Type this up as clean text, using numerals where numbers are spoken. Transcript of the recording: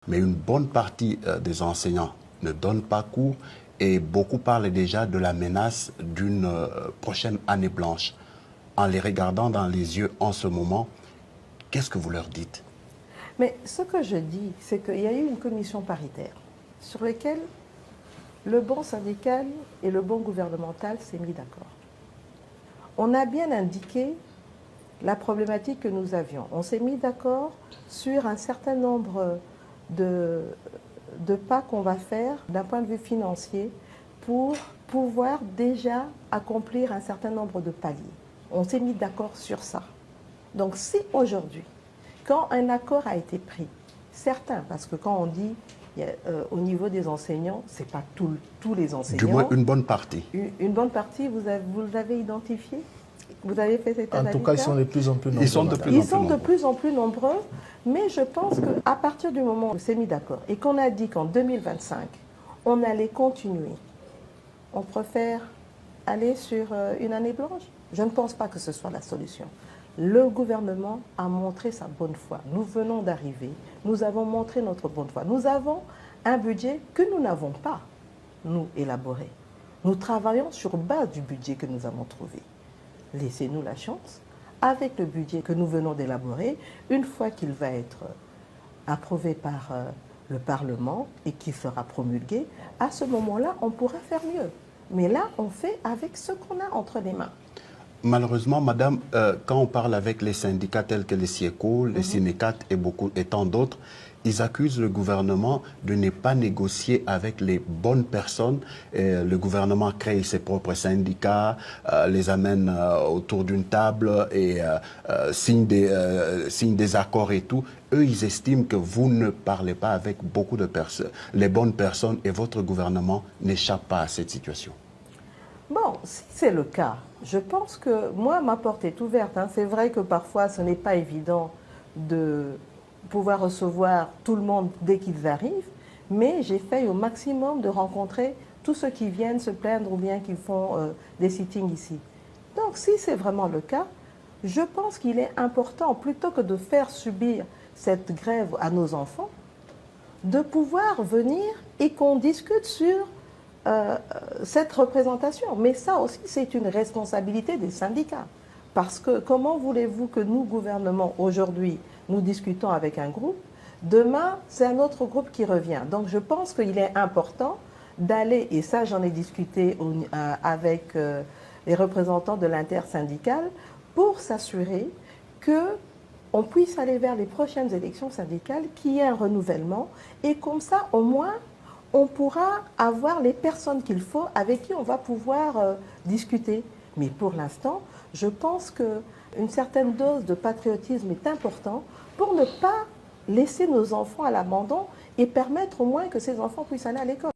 Mais une bonne partie des enseignants ne donnent pas cours et beaucoup parlent déjà de la menace d'une prochaine année blanche. En les regardant dans les yeux en ce moment, qu'est-ce que vous leur dites? Mais ce que je dis, c'est qu'il y a eu une commission paritaire sur laquelle le bon syndical et le bon gouvernemental s'est mis d'accord. On a bien indiqué la problématique que nous avions. On s'est mis d'accord sur un certain nombre de pas qu'on va faire d'un point de vue financier pour pouvoir déjà accomplir un certain nombre de paliers. On s'est mis d'accord sur ça. Donc si aujourd'hui, quand un accord a été pris, certains, parce que quand on dit au niveau des enseignants, ce n'est pas tous les enseignants. Du moins une bonne partie. Une bonne partie, vous l'avez identifié? Vous avez fait cette analyse? En tout cas, ils sont de plus en plus nombreux. Ils sont de plus en plus nombreux, mais je pense qu'à partir du moment où on s'est mis d'accord et qu'on a dit qu'en 2025, on allait continuer, on préfère aller sur une année blanche. Je ne pense pas que ce soit la solution. Le gouvernement a montré sa bonne foi. Nous venons d'arriver, nous avons montré notre bonne foi. Nous avons un budget que nous n'avons pas, nous, élaboré. Nous travaillons sur base du budget que nous avons trouvé. Laissez-nous la chance, avec le budget que nous venons d'élaborer, une fois qu'il va être approuvé par le Parlement et qu'il sera promulgué, à ce moment-là, on pourra faire mieux. Mais là, on fait avec ce qu'on a entre les mains. Malheureusement, madame, quand on parle avec les syndicats tels que les SIECO, les Synécat et tant d'autres, ils accusent le gouvernement de ne pas négocier avec les bonnes personnes. Le gouvernement crée ses propres syndicats, les amène autour d'une table et signe des accords et tout. Eux, ils estiment que vous ne parlez pas avec beaucoup de personnes, les bonnes personnes, et votre gouvernement n'échappe pas à cette situation. Bon, si c'est le cas, je pense que moi, ma porte est ouverte. Hein. C'est vrai que parfois, ce n'est pas évident de pouvoir recevoir tout le monde dès qu'ils arrivent, mais j'essaye au maximum de rencontrer tous ceux qui viennent se plaindre ou bien qui font des sittings ici. Donc, si c'est vraiment le cas, je pense qu'il est important, plutôt que de faire subir cette grève à nos enfants, de pouvoir venir et qu'on discute sur cette représentation. Mais ça aussi, c'est une responsabilité des syndicats. Parce que comment voulez-vous que nous, gouvernement, aujourd'hui, nous discutons avec un groupe, demain, c'est un autre groupe qui revient. Donc je pense qu'il est important d'aller, et ça j'en ai discuté avec les représentants de l'intersyndicale, pour s'assurer qu'on puisse aller vers les prochaines élections syndicales, qu'il y ait un renouvellement, et comme ça, au moins, on pourra avoir les personnes qu'il faut, avec qui on va pouvoir discuter. Mais pour l'instant, je pense qu'une certaine dose de patriotisme est importante pour ne pas laisser nos enfants à l'abandon et permettre au moins que ces enfants puissent aller à l'école.